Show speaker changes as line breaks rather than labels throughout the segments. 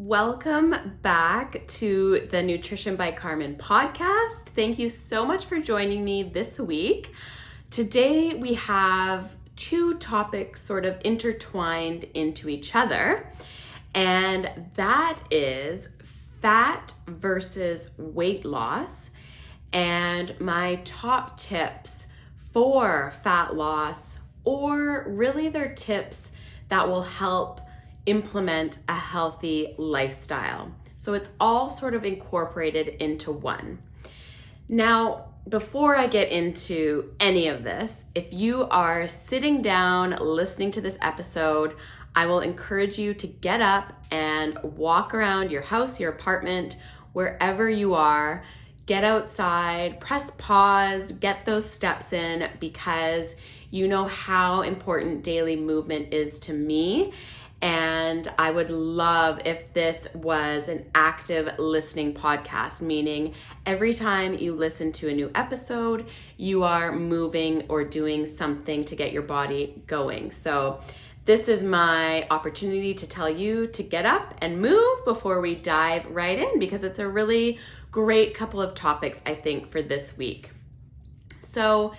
Welcome back to the Nutrition by Carmen podcast. Thank you so much for joining me this week. Today we have two topics sort of intertwined into each other, and that is fat versus weight loss and my top tips for fat loss, or really they're tips that will help implement a healthy lifestyle. So it's all sort of incorporated into one. Now, before I get into any of this, if you are sitting down listening to this episode, I will encourage you to get up and walk around your house, your apartment, wherever you are. Get outside, press pause, get those steps in, because you know how important daily movement is to me. And I would love if this was an active listening podcast, meaning every time you listen to a new episode, you are moving or doing something to get your body going. So this is my opportunity to tell you to get up and move before we dive right in, because it's a really great couple of topics, I think, for this week. So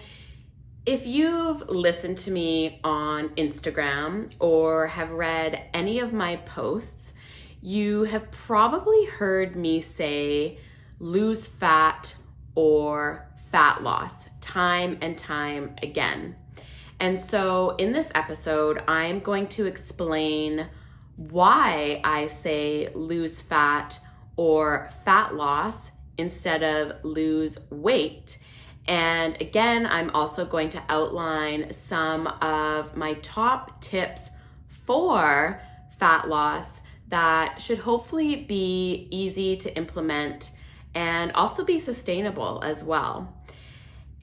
if you've listened to me on Instagram or have read any of my posts, you have probably heard me say lose fat or fat loss time and time again. And so in this episode, I'm going to explain why I say lose fat or fat loss instead of lose weight. And again, I'm also going to outline some of my top tips for fat loss that should hopefully be easy to implement and also be sustainable as well.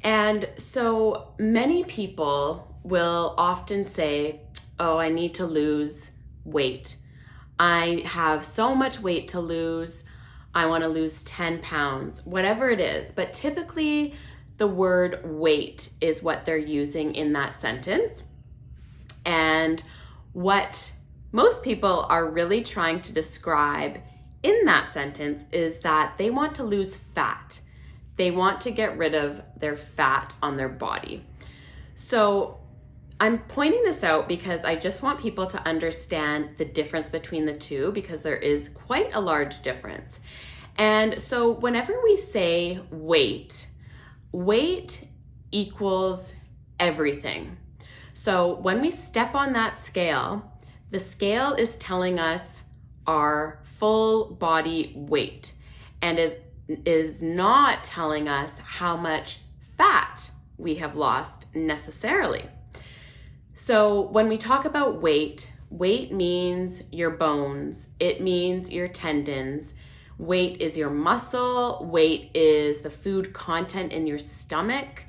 And so many people will often say, oh, I need to lose weight. I have so much weight to lose. I want to lose 10 pounds, whatever it is. But typically, the word weight is what they're using in that sentence. And what most people are really trying to describe in that sentence is that they want to lose fat. They want to get rid of their fat on their body. So I'm pointing this out because I just want people to understand the difference between the two, because there is quite a large difference. And so whenever we say weight equals everything. So when we step on that scale, the scale is telling us our full body weight and is not telling us how much fat we have lost necessarily. So when we talk about weight means your bones, it means your tendons. Weight is your muscle, weight is the food content in your stomach,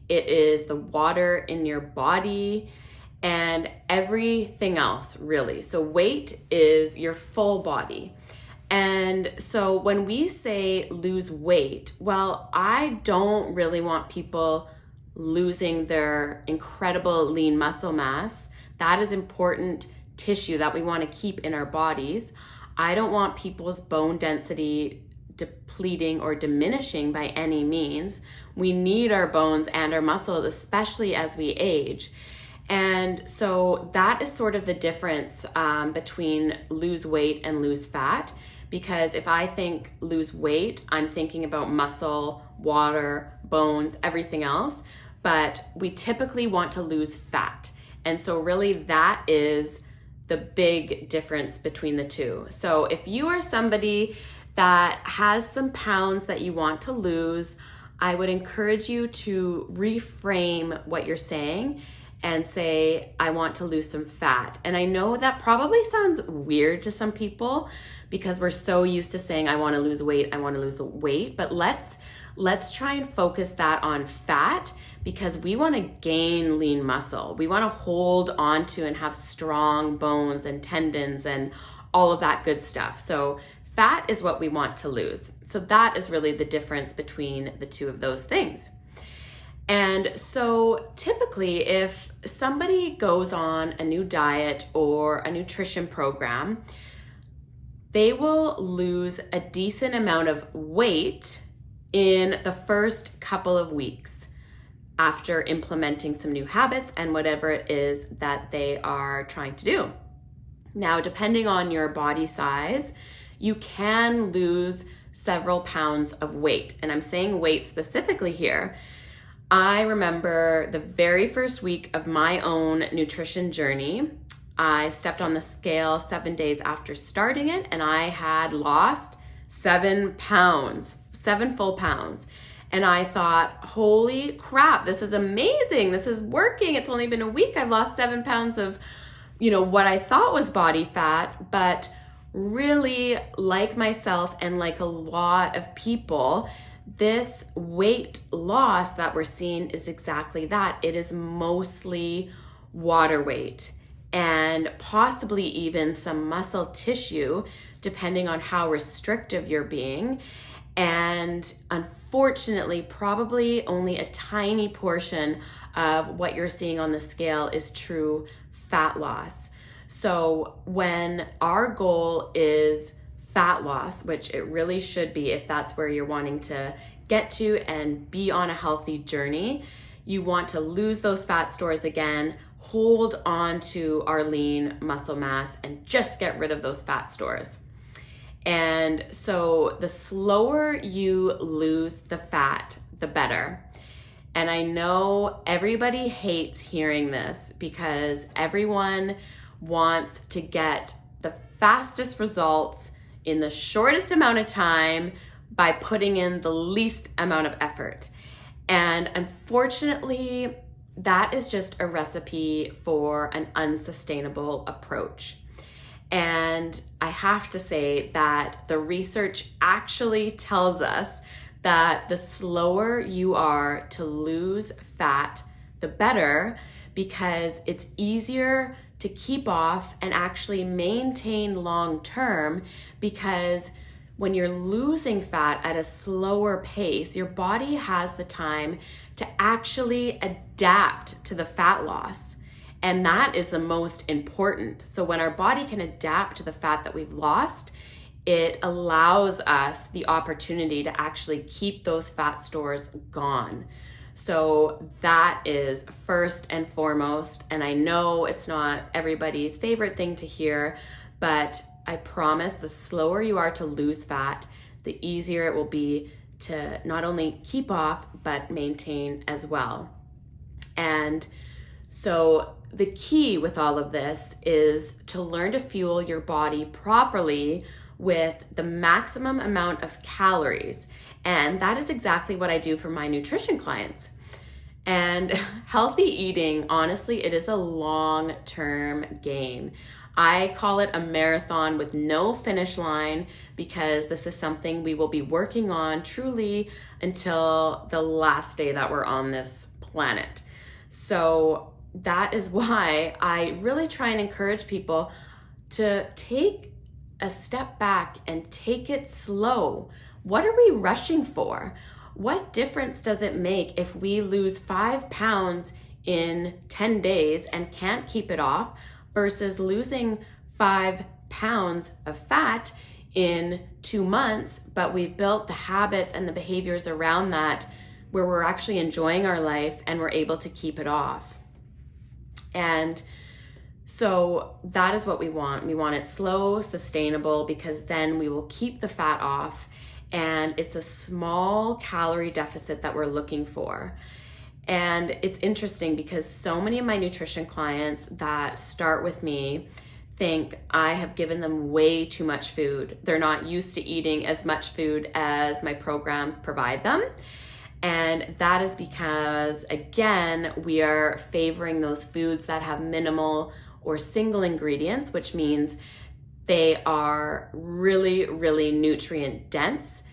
it is the water in your body, and everything else, really. So weight is your full body. And so when we say lose weight, well, I don't really want people losing their incredible lean muscle mass. That is important tissue that we want to keep in our bodies. I don't want people's bone density depleting or diminishing by any means. We need our bones and our muscles, especially as we age. And so that is sort of the difference between lose weight and lose fat. Because if I think lose weight, I'm thinking about muscle, water, bones, everything else. But we typically want to lose fat. And so really that is the big difference between the two. So if you are somebody that has some pounds that you want to lose, I would encourage you to reframe what you're saying and say, I want to lose some fat. And I know that probably sounds weird to some people because we're so used to saying, I want to lose weight, I want to lose weight. But let's try and focus that on fat, because we want to gain lean muscle. We want to hold on to and have strong bones and tendons and all of that good stuff. So fat is what we want to lose. So that is really the difference between the two of those things. And so typically if somebody goes on a new diet or a nutrition program, they will lose a decent amount of weight in the first couple of weeks after implementing some new habits and whatever it is that they are trying to do. Now, depending on your body size, you can lose several pounds of weight. And I'm saying weight specifically here. I remember the very first week of my own nutrition journey, I stepped on the scale 7 days after starting it, and I had lost 7 pounds, 7 full pounds. And I thought, holy crap, this is amazing. This is working. It's only been a week. I've lost 7 pounds of, what I thought was body fat, but really, like myself and like a lot of people, this weight loss that we're seeing is exactly that. It is mostly water weight and possibly even some muscle tissue, depending on how restrictive you're being. And unfortunately, probably only a tiny portion of what you're seeing on the scale is true fat loss. So when our goal is fat loss, which it really should be if that's where you're wanting to get to and be on a healthy journey, you want to lose those fat stores again, hold on to our lean muscle mass, and just get rid of those fat stores. And so the slower you lose the fat, the better. And I know everybody hates hearing this because everyone wants to get the fastest results in the shortest amount of time by putting in the least amount of effort. And unfortunately, that is just a recipe for an unsustainable approach. And I have to say that the research actually tells us that the slower you are to lose fat, the better, because it's easier to keep off and actually maintain long term, because when you're losing fat at a slower pace, your body has the time to actually adapt to the fat loss. And that is the most important. So when our body can adapt to the fat that we've lost, it allows us the opportunity to actually keep those fat stores gone. So that is first and foremost. And I know it's not everybody's favorite thing to hear, but I promise the slower you are to lose fat, the easier it will be to not only keep off, but maintain as well. And so the key with all of this is to learn to fuel your body properly with the maximum amount of calories. And that is exactly what I do for my nutrition clients. And healthy eating, honestly, it is a long-term game. I call it a marathon with no finish line because this is something we will be working on truly until the last day that we're on this planet. So that is why I really try and encourage people to take a step back and take it slow. What are we rushing for? What difference does it make if we lose 5 pounds in 10 days and can't keep it off versus losing 5 pounds of fat in 2 months, but we've built the habits and the behaviors around that where we're actually enjoying our life and we're able to keep it off. And so that is what we want. We want it slow, sustainable, because then we will keep the fat off, and it's a small calorie deficit that we're looking for. And it's interesting because so many of my nutrition clients that start with me think I have given them way too much food. They're not used to eating as much food as my programs provide them. And that is because, again, we are favoring those foods that have minimal or single ingredients, which means they are really, really nutrient dense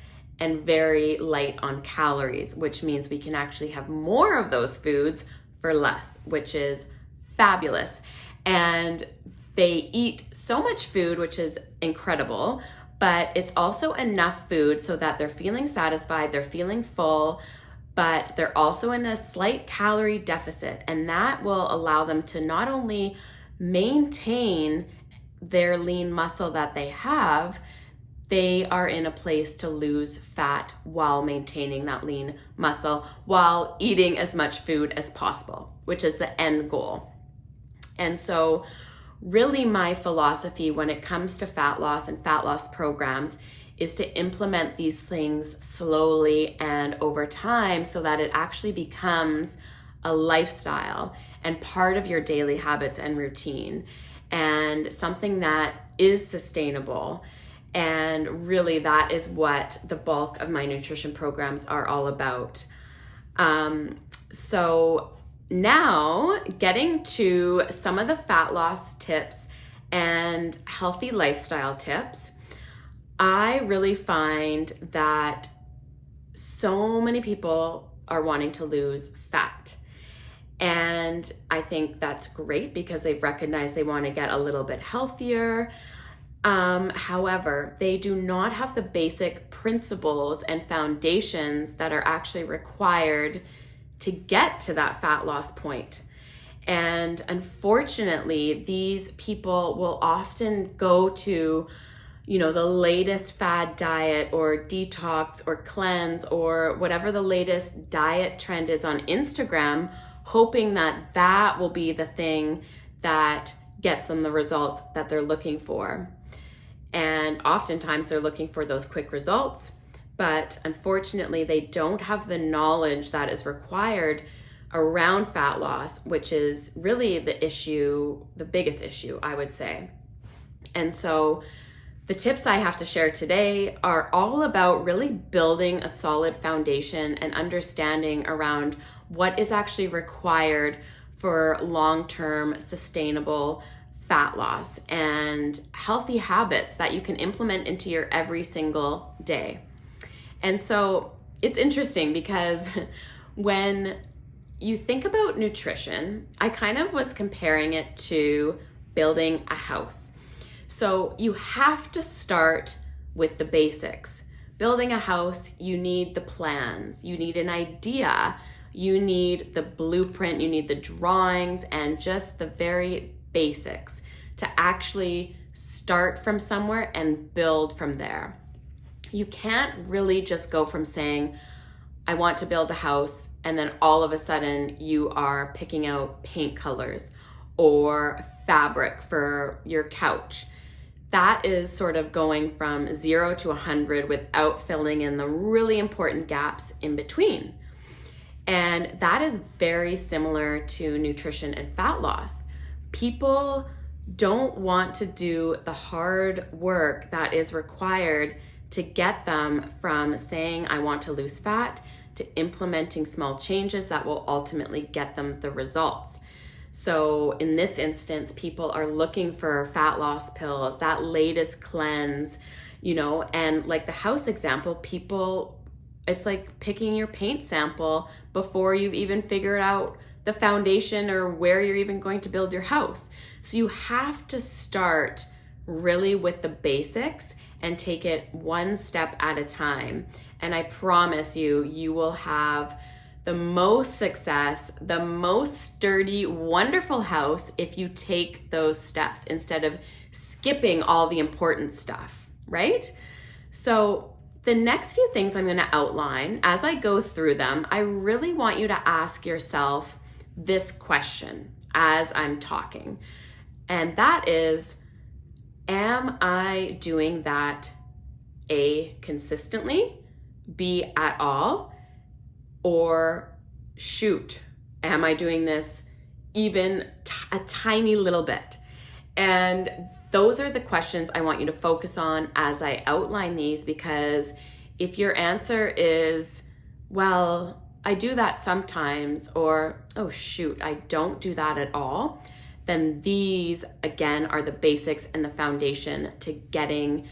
and very light on calories, which means we can actually have more of those foods for less, which is fabulous. And they eat so much food, which is incredible, but it's also enough food so that they're feeling satisfied, they're feeling full, but they're also in a slight calorie deficit. And that will allow them to not only maintain their lean muscle that they have, they are in a place to lose fat while maintaining that lean muscle, while eating as much food as possible, which is the end goal. And so really my philosophy when it comes to fat loss and fat loss programs is to implement these things slowly and over time so that it actually becomes a lifestyle and part of your daily habits and routine, and something that is sustainable. And really that is what the bulk of my nutrition programs are all about. So now getting to some of the fat loss tips and healthy lifestyle tips, I really find that so many people are wanting to lose fat. And I think that's great because they've recognized they want to get a little bit healthier. However, they do not have the basic principles and foundations that are actually required to get to that fat loss point. And unfortunately, these people will often go to, the latest fad diet or detox or cleanse or whatever the latest diet trend is on Instagram, hoping that that will be the thing that gets them the results that they're looking for. And oftentimes they're looking for those quick results, but unfortunately they don't have the knowledge that is required around fat loss, which is really the biggest issue, I would say. And so the tips I have to share today are all about really building a solid foundation and understanding around what is actually required for long-term sustainable fat loss and healthy habits that you can implement into your every single day. And so it's interesting because when you think about nutrition, I kind of was comparing it to building a house. So you have to start with the basics. Building a house, you need the plans, you need an idea, you need the blueprint, you need the drawings, and just the very basics to actually start from somewhere and build from there. You can't really just go from saying, I want to build a house, and then all of a sudden you are picking out paint colors or fabric for your couch. That is sort of going from 0 to 100 without filling in the really important gaps in between. And that is very similar to nutrition and fat loss. People don't want to do the hard work that is required to get them from saying, I want to lose fat, to implementing small changes that will ultimately get them the results. So in this instance, people are looking for fat loss pills, that latest cleanse, and like the house example, it's like picking your paint sample before you've even figured out the foundation or where you're even going to build your house. So you have to start really with the basics and take it one step at a time. And I promise you will have the most success, the most sturdy, wonderful house if you take those steps instead of skipping all the important stuff, right? So the next few things I'm going to outline, as I go through them, I really want you to ask yourself this question as I'm talking. And that is, am I doing that A, consistently, B, at all, or shoot, am I doing this even a tiny little bit? And those are the questions I want you to focus on as I outline these, because if your answer is, well, I do that sometimes, or, oh shoot, I don't do that at all, then these, again, are the basics and the foundation to getting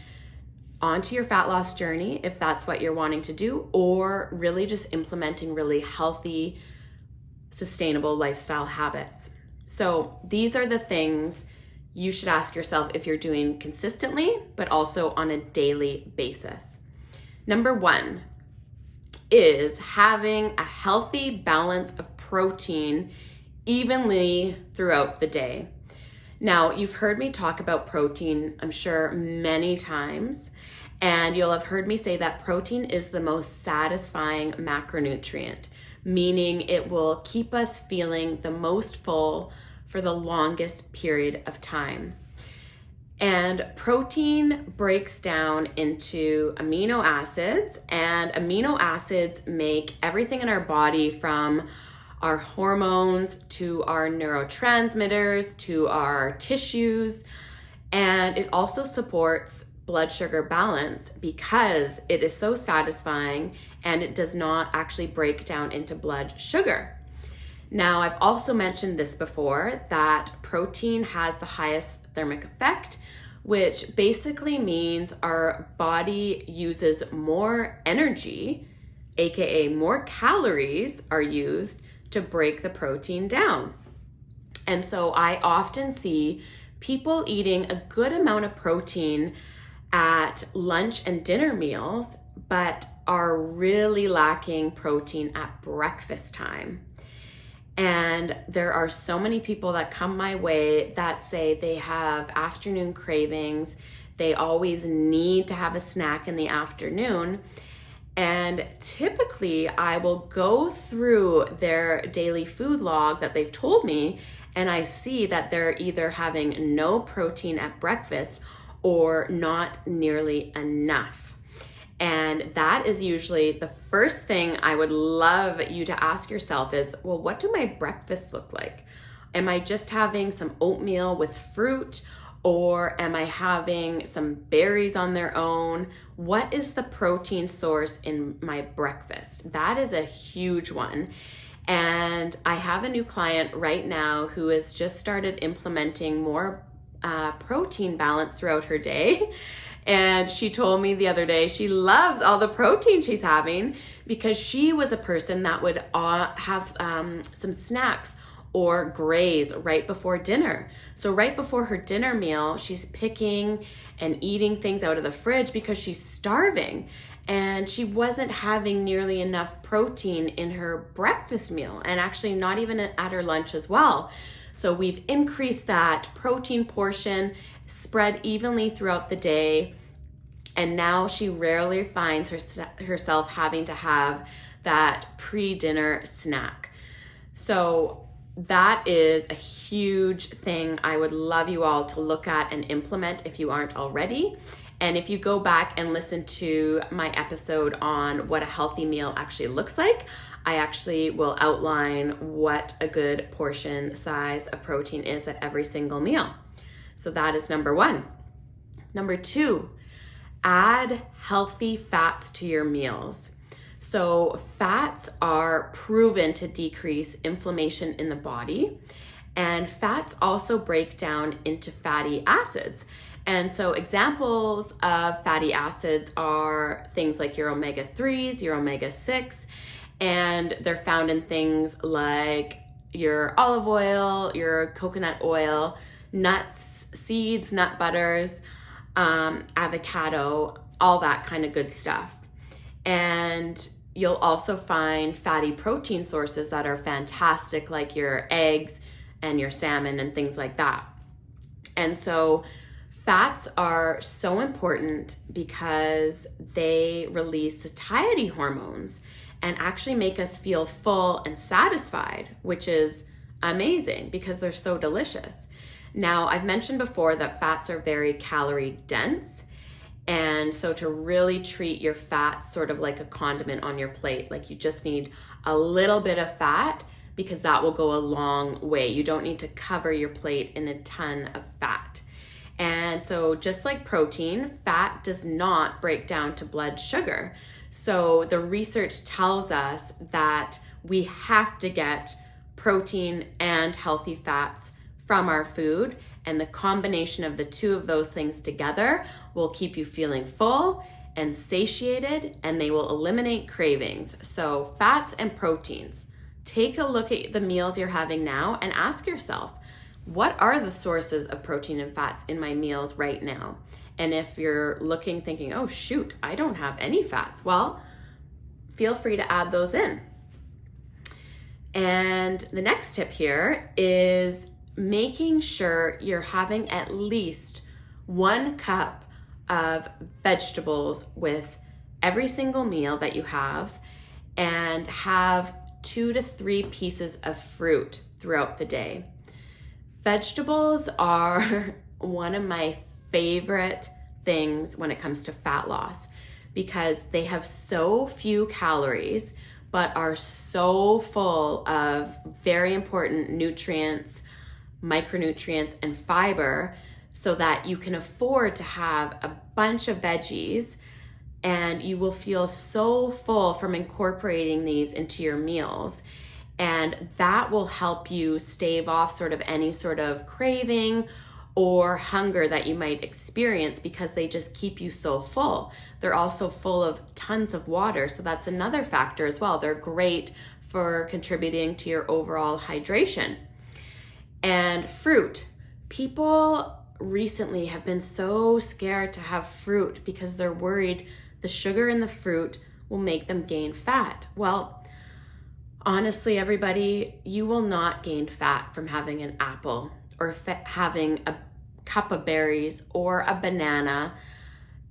onto your fat loss journey, if that's what you're wanting to do, or really just implementing really healthy, sustainable lifestyle habits. So these are the things you should ask yourself if you're doing consistently, but also on a daily basis. Number 1 is having a healthy balance of protein evenly throughout the day. Now, you've heard me talk about protein, I'm sure, many times, and you'll have heard me say that protein is the most satisfying macronutrient, meaning it will keep us feeling the most full for the longest period of time. And protein breaks down into amino acids, and amino acids make everything in our body, from our hormones to our neurotransmitters to our tissues. And it also supports blood sugar balance because it is so satisfying and it does not actually break down into blood sugar. Now, I've also mentioned this before, that protein has the highest thermic effect, which basically means our body uses more energy, aka more calories are used to break the protein down. And so I often see people eating a good amount of protein at lunch and dinner meals, but are really lacking protein at breakfast time. And there are so many people that come my way that say they have afternoon cravings. They always need to have a snack in the afternoon. And typically I will go through their daily food log that they've told me, and I see that they're either having no protein at breakfast or not nearly enough. And that is usually the first thing I would love you to ask yourself is, well, what do my breakfasts look like? Am I just having some oatmeal with fruit, or am I having some berries on their own? What is the protein source in my breakfast? That is a huge one. And I have a new client right now who has just started implementing more protein balance throughout her day. And she told me the other day she loves all the protein she's having because she was a person that would have some snacks or graze right before dinner. So right before her dinner meal, she's picking and eating things out of the fridge because she's starving. And she wasn't having nearly enough protein in her breakfast meal, and actually not even at her lunch as well. So we've increased that protein portion, spread evenly throughout the day, and now she rarely finds herself having to have that pre-dinner snack. So that is a huge thing I would love you all to look at and implement if you aren't already. And if you go back and listen to my episode on what a healthy meal actually looks like, I actually will outline what a good portion size of protein is at every single meal. So that is number one. Number two, add healthy fats to your meals. So fats are proven to decrease inflammation in the body, and fats also break down into fatty acids. And so examples of fatty acids are things like your omega-3s, your omega-6, and they're found in things like your olive oil, your coconut oil, nuts, seeds, nut butters, avocado, all that kind of good stuff. And you'll also find fatty protein sources that are fantastic, like your eggs and your salmon and things like that. And so fats are so important because they release satiety hormones and actually make us feel full and satisfied, which is amazing because they're so delicious. Now, I've mentioned before that fats are very calorie dense. And so to really treat your fats sort of like a condiment on your plate, like you just need a little bit of fat because that will go a long way. You don't need to cover your plate in a ton of fat. And so just like protein, fat does not break down to blood sugar. So the research tells us that we have to get protein and healthy fats from our food, and the combination of the two of those things together will keep you feeling full and satiated, and they will eliminate cravings. So fats and proteins. Take a look at the meals you're having now and ask yourself, what are the sources of protein and fats in my meals right now? And if you're looking, thinking, oh shoot, I don't have any fats, well, feel free to add those in. And the next tip here is making sure you're having at least 1 cup of vegetables with every single meal that you have, and have 2 to 3 pieces of fruit throughout the day. Vegetables are one of my favorite things when it comes to fat loss because they have so few calories but are so full of very important nutrients, micronutrients, and fiber, so that you can afford to have a bunch of veggies and you will feel so full from incorporating these into your meals. And that will help you stave off sort of any sort of craving or hunger that you might experience because they just keep you so full. They're also full of tons of water, so that's another factor as well. They're great for contributing to your overall hydration. And fruit. People recently have been so scared to have fruit because they're worried the sugar in the fruit will make them gain fat. Well, honestly, everybody, you will not gain fat from having an apple or having a cup of berries or a banana.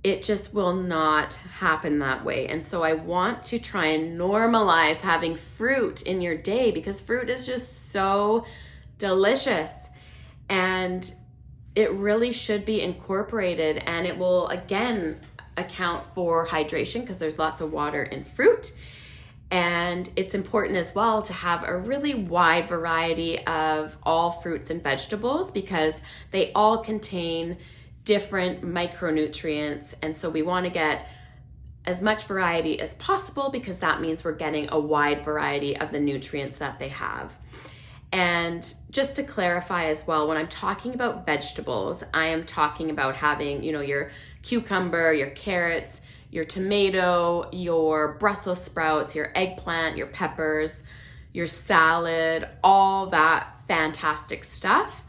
It just will not happen that way. And so I want to try and normalize having fruit in your day because fruit is just so delicious and it really should be incorporated, and it will again account for hydration because there's lots of water in fruit. And it's important as well to have a really wide variety of all fruits and vegetables because they all contain different micronutrients. And so we want to get as much variety as possible because that means we're getting a wide variety of the nutrients that they have. And just to clarify as well, when I'm talking about vegetables, I am talking about having, your cucumber, your carrots, your tomato, your Brussels sprouts, your eggplant, your peppers, your salad, all that fantastic stuff.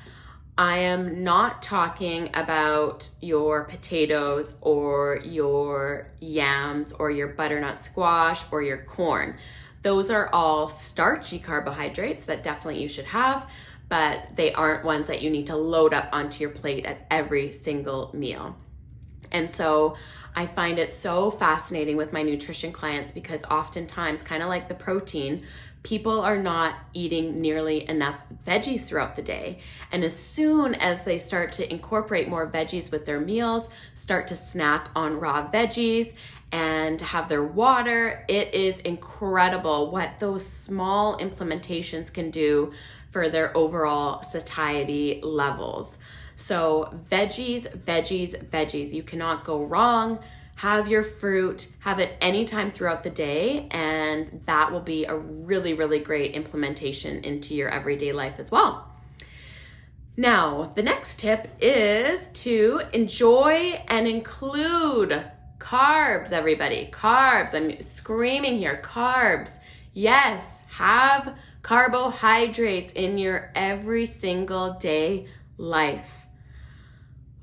I am not talking about your potatoes or your yams or your butternut squash or your corn. Those are all starchy carbohydrates that definitely you should have, but they aren't ones that you need to load up onto your plate at every single meal. And so I find it so fascinating with my nutrition clients because oftentimes, kind of like the protein, people are not eating nearly enough veggies throughout the day. And as soon as they start to incorporate more veggies with their meals, start to snack on raw veggies and have their water, it is incredible what those small implementations can do for their overall satiety levels. So veggies, veggies, veggies. You cannot go wrong. Have your fruit, have it anytime throughout the day, and that will be a really, really great implementation into your everyday life as well. Now, the next tip is to enjoy and include carbs, everybody. Carbs. I'm screaming here. Carbs. Yes, have carbohydrates in your every single day life.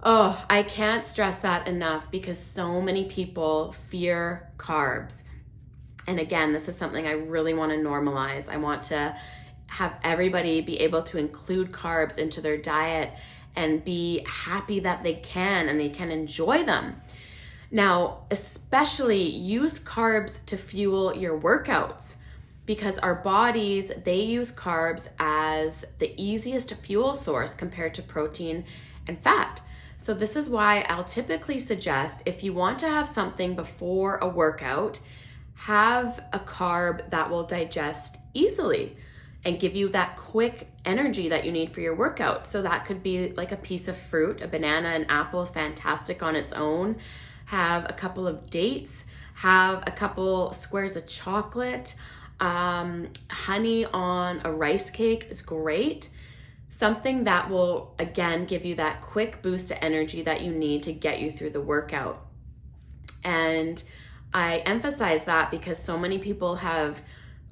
Oh, I can't stress that enough because so many people fear carbs. And again, this is something I really want to normalize. I want to have everybody be able to include carbs into their diet and be happy that they can and they can enjoy them. Now, especially use carbs to fuel your workouts because our bodies, they use carbs as the easiest fuel source compared to protein and fat. So this is why I'll typically suggest if you want to have something before a workout, have a carb that will digest easily and give you that quick energy that you need for your workout. So that could be like a piece of fruit, a banana, an apple, fantastic on its own. Have a couple of dates, have a couple squares of chocolate, honey on a rice cake is great. Something that will, again, give you that quick boost of energy that you need to get you through the workout. And I emphasize that because so many people have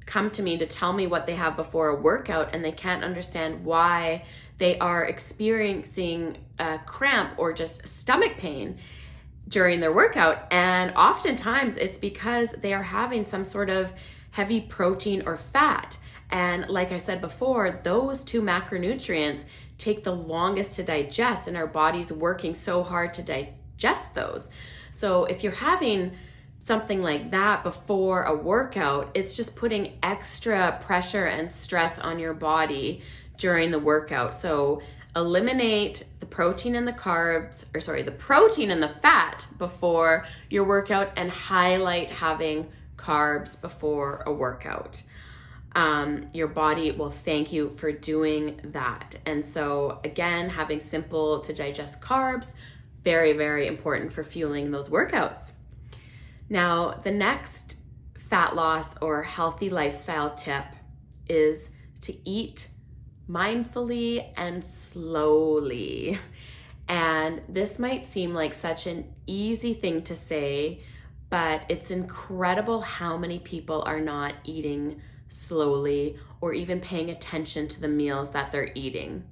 come to me to tell me what they have before a workout and they can't understand why they are experiencing a cramp or just stomach pain during their workout. And oftentimes it's because they are having some sort of heavy protein or fat. And like I said before, those two macronutrients take the longest to digest, and our body's working so hard to digest those. So if you're having something like that before a workout, it's just putting extra pressure and stress on your body during the workout. So eliminate the protein and the the protein and the fat before your workout, and highlight having carbs before a workout. Your body will thank you for doing that. And so again, having simple to digest carbs, very, very important for fueling those workouts. Now, the next fat loss or healthy lifestyle tip is to eat mindfully and slowly. And this might seem like such an easy thing to say, but it's incredible how many people are not eating slowly or even paying attention to the meals that they're eating.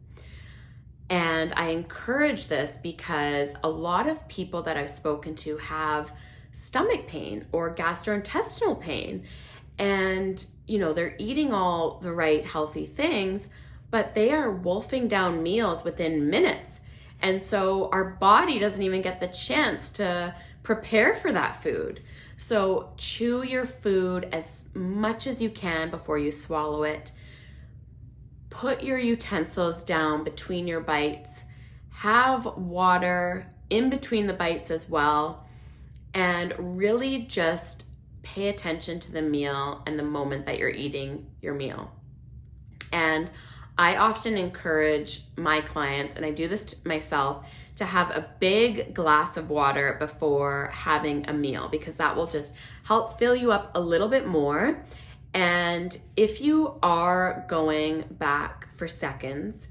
And I encourage this because a lot of people that I've spoken to have stomach pain or gastrointestinal pain, and they're eating all the right healthy things, but they are wolfing down meals within minutes. And so our body doesn't even get the chance to prepare for that food. So chew your food as much as you can before you swallow it. Put your utensils down between your bites. Have water in between the bites as well. And really just pay attention to the meal and the moment that you're eating your meal. And I often encourage my clients, and I do this myself, to have a big glass of water before having a meal, because that will just help fill you up a little bit more. And if you are going back for seconds,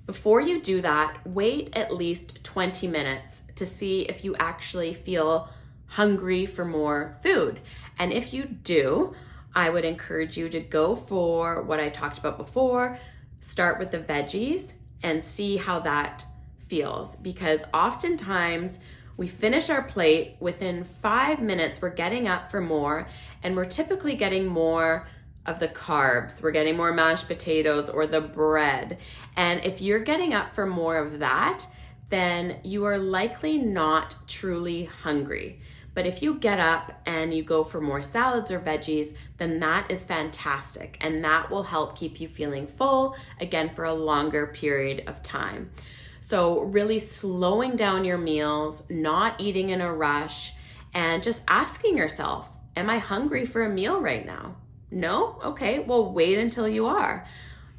before you do that, wait at least 20 minutes to see if you actually feel hungry for more food. And if you do, I would encourage you to go for what I talked about before. Start with the veggies and see how that feels, because oftentimes we finish our plate within 5 minutes, we're getting up for more, and we're typically getting more of the carbs. We're getting more mashed potatoes or the bread. And if you're getting up for more of that, then you are likely not truly hungry. But if you get up and you go for more salads or veggies, then that is fantastic. And that will help keep you feeling full, again, for a longer period of time. So really slowing down your meals, not eating in a rush, and just asking yourself, am I hungry for a meal right now? No? Okay, well, wait until you are.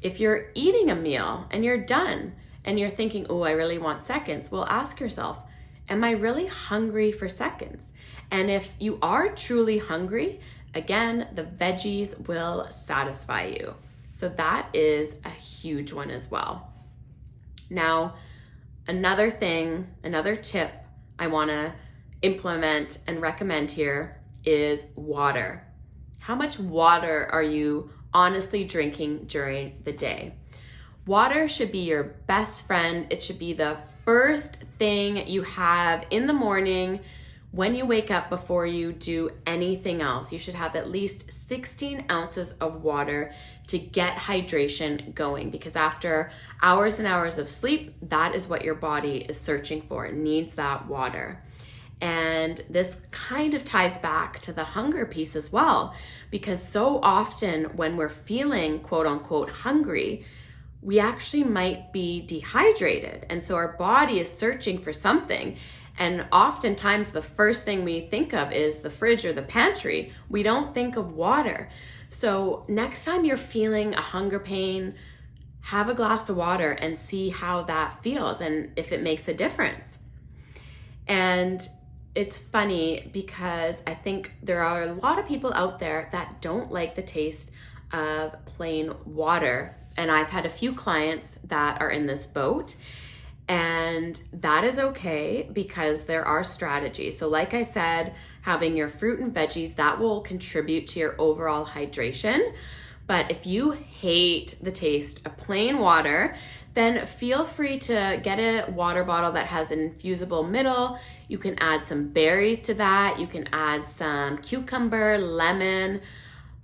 If you're eating a meal and you're done and you're thinking, oh, I really want seconds, well, ask yourself, am I really hungry for seconds? And if you are truly hungry, again, the veggies will satisfy you. So that is a huge one as well. Now, another tip I want to implement and recommend here is water. How much water are you honestly drinking during the day? Water should be your best friend. It should be the first thing you have in the morning when you wake up before you do anything else. You should have at least 16 ounces of water to get hydration going, because after hours and hours of sleep, that is what your body is searching for. It needs that water. And this kind of ties back to the hunger piece as well, because so often when we're feeling quote unquote hungry, we actually might be dehydrated. And so our body is searching for something. And oftentimes the first thing we think of is the fridge or the pantry. We don't think of water. So next time you're feeling a hunger pain, have a glass of water and see how that feels and if it makes a difference. And it's funny because I think there are a lot of people out there that don't like the taste of plain water. And I've had a few clients that are in this boat. And that is okay, because there are strategies. So like I said, having your fruit and veggies, that will contribute to your overall hydration. But if you hate the taste of plain water, then feel free to get a water bottle that has an infusible middle. You can add some berries to that. You can add some cucumber, lemon,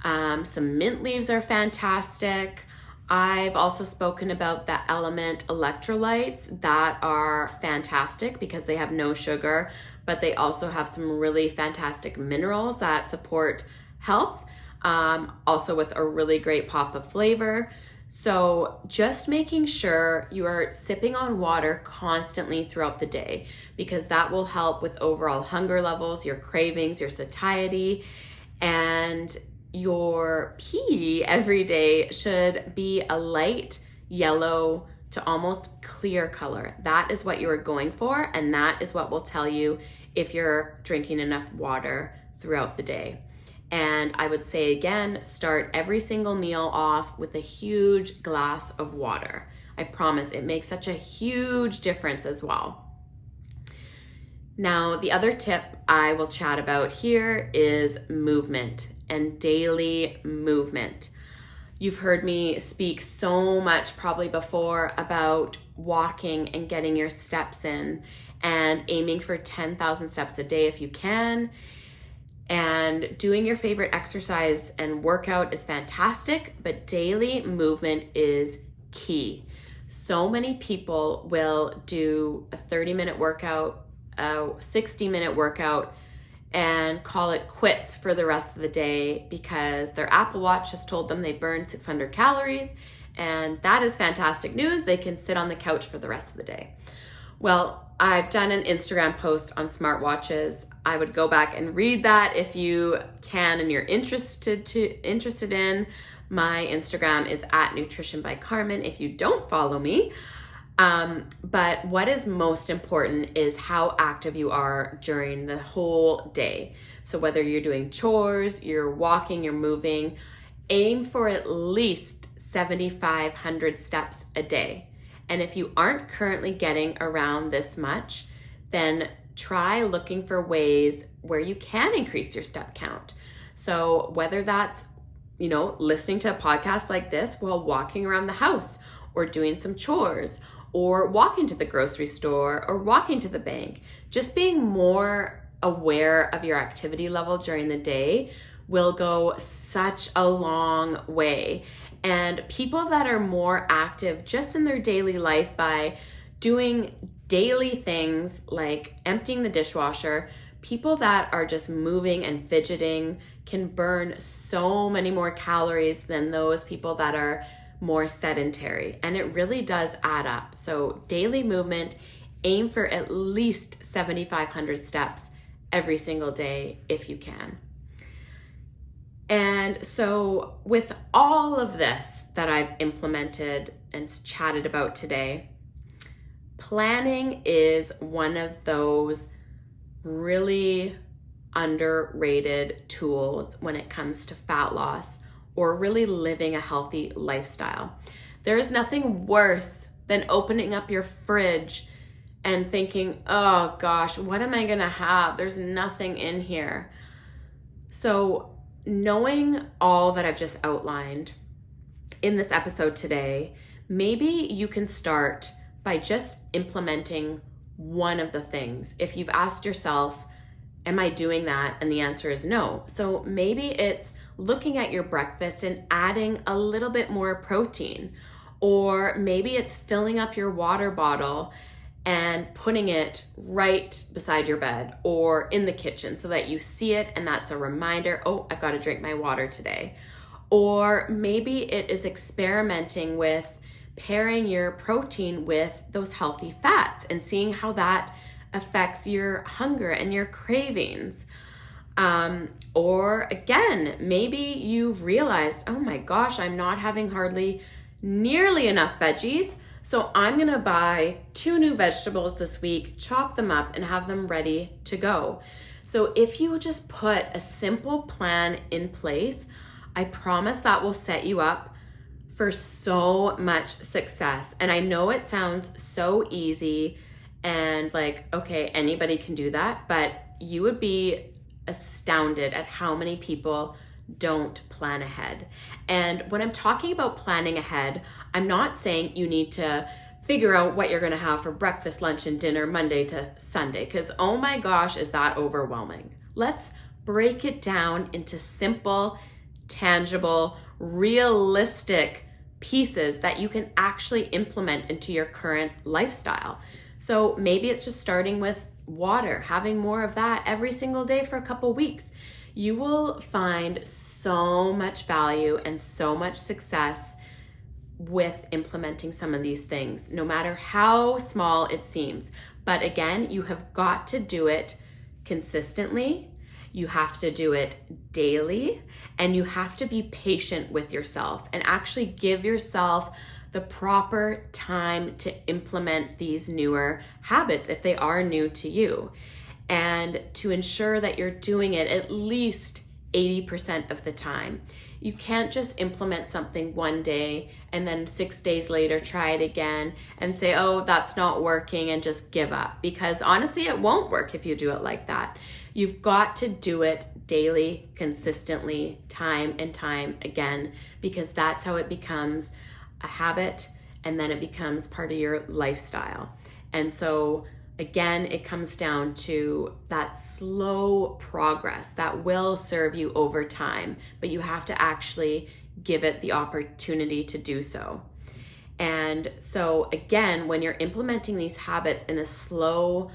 some mint leaves are fantastic. I've also spoken about the Element electrolytes that are fantastic because they have no sugar, but they also have some really fantastic minerals that support health, also with a really great pop of flavor. So just making sure you are sipping on water constantly throughout the day, because that will help with overall hunger levels, your cravings, your satiety, and your pee every day should be a light yellow to almost clear color. That is what you are going for, and that is what will tell you if you're drinking enough water throughout the day. And I would say again, start every single meal off with a huge glass of water. I promise it makes such a huge difference as well. Now, the other tip I will chat about here is movement and daily movement. You've heard me speak so much probably before about walking and getting your steps in and aiming for 10,000 steps a day if you can. And doing your favorite exercise and workout is fantastic, but daily movement is key. So many people will do a 30-minute workout, a 60-minute workout, and call it quits for the rest of the day because their Apple Watch has told them they burned 600 calories, and that is fantastic news. They can sit on the couch for the rest of the day. Well, I've done an Instagram post on smartwatches. I would go back and read that if you can and you're interested in. My Instagram is at Nutrition by Carmen if you don't follow me. But what is most important is how active you are during the whole day. So whether you're doing chores, you're walking, you're moving, aim for at least 7,500 steps a day. And if you aren't currently getting around this much, then try looking for ways where you can increase your step count. So whether that's, listening to a podcast like this while walking around the house, or doing some chores, or walking to the grocery store, or walking to the bank, just being more aware of your activity level during the day will go such a long way. And people that are more active just in their daily life by doing daily things like emptying the dishwasher, people that are just moving and fidgeting can burn so many more calories than those people that are more sedentary. And it really does add up. So daily movement, aim for at least 7,500 steps every single day if you can. And so with all of this that I've implemented and chatted about today, planning is one of those really underrated tools when it comes to fat loss or really living a healthy lifestyle. There is nothing worse than opening up your fridge and thinking, oh gosh, what am I gonna have? There's nothing in here. So knowing all that I've just outlined in this episode today, maybe you can start by just implementing one of the things. If you've asked yourself, am I doing that? And the answer is no. So maybe it's looking at your breakfast and adding a little bit more protein, or maybe it's filling up your water bottle and putting it right beside your bed or in the kitchen so that you see it and that's a reminder, oh, I've got to drink my water today. Or maybe it is experimenting with pairing your protein with those healthy fats and seeing how that affects your hunger and your cravings. Or again, maybe you've realized, oh my gosh, I'm not having hardly nearly enough veggies. So I'm gonna buy 2 new vegetables this week, chop them up and have them ready to go. So if you just put a simple plan in place, I promise that will set you up for so much success. And I know it sounds so easy and like, okay, anybody can do that, but you would be astounded at how many people don't plan ahead. And when I'm talking about planning ahead, I'm not saying you need to figure out what you're going to have for breakfast, lunch, and dinner Monday to Sunday, because oh my gosh, is that overwhelming. Let's break it down into simple, tangible, realistic pieces that you can actually implement into your current lifestyle. So maybe it's just starting with water, having more of that every single day for a couple weeks. You will find so much value and so much success with implementing some of these things, no matter how small it seems. But again, you have got to do it consistently. You have to do it daily, and you have to be patient with yourself and actually give yourself the proper time to implement these newer habits if they are new to you, and to ensure that you're doing it at least 80% of the time. You can't just implement something one day and then 6 days later try it again and say, oh, that's not working, and just give up, because honestly, it won't work if you do it like that. You've got to do it daily, consistently, time and time again, because that's how it becomes a habit, and then it becomes part of your lifestyle. And so again, it comes down to that slow progress that will serve you over time, but you have to actually give it the opportunity to do so. And so again, when you're implementing these habits in a slow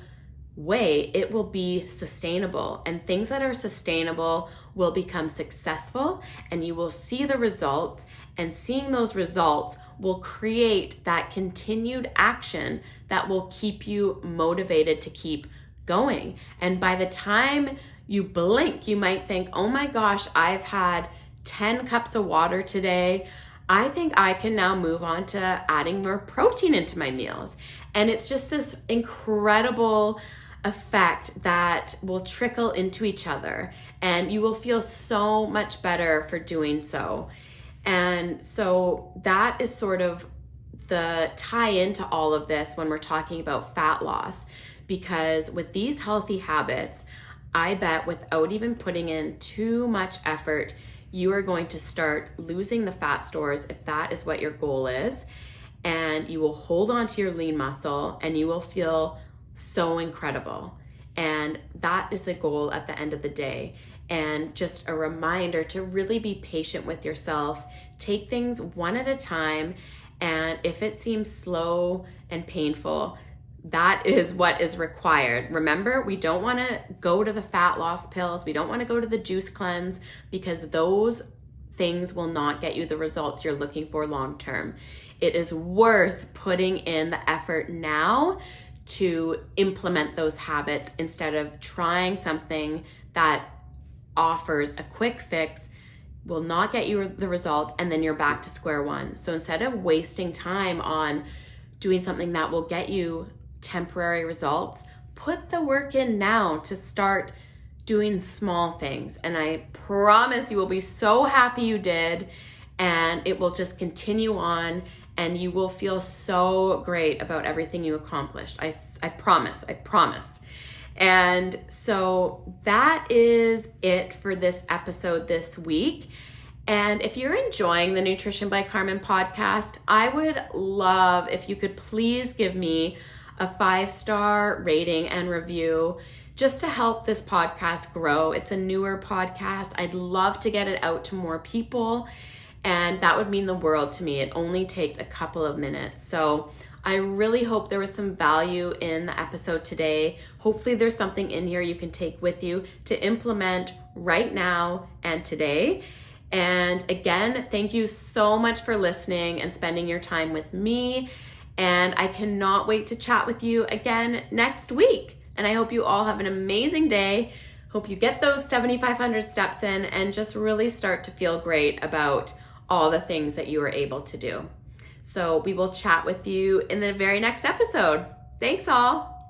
way, it will be sustainable, and things that are sustainable will become successful, and you will see the results, and seeing those results will create that continued action that will keep you motivated to keep going. And by the time you blink, you might think, oh my gosh, I've had 10 cups of water today. I think I can now move on to adding more protein into my meals. And it's just this incredible effect that will trickle into each other, and you will feel so much better for doing so. And so that is sort of the tie into all of this when we're talking about fat loss, because with these healthy habits, I bet without even putting in too much effort, you are going to start losing the fat stores if that is what your goal is, and you will hold on to your lean muscle, and you will feel so incredible. And that is the goal at the end of the day. And just a reminder to really be patient with yourself. Take things one at a time. And if it seems slow and painful, that is what is required. Remember, we don't want to go to the fat loss pills. We don't want to go to the juice cleanse, because those things will not get you the results you're looking for long term. It is worth putting in the effort now to implement those habits instead of trying something that offers a quick fix, will not get you the results, and then you're back to square one. So instead of wasting time on doing something that will get you temporary results, put the work in now to start doing small things. And I promise you will be so happy you did, and it will just continue on, and you will feel so great about everything you accomplished. I promise. And so that is it for this episode this week. And if you're enjoying the Nutrition by Carmen podcast, I would love if you could please give me a 5-star rating and review, just to help this podcast grow. It's a newer podcast. I'd love to get it out to more people, and that would mean the world to me. It only takes a couple of minutes. So I really hope there was some value in the episode today. Hopefully there's something in here you can take with you to implement right now and today. And again, thank you so much for listening and spending your time with me. And I cannot wait to chat with you again next week. And I hope you all have an amazing day. Hope you get those 7,500 steps in and just really start to feel great about all the things that you were able to do. So we will chat with you in the very next episode. Thanks all.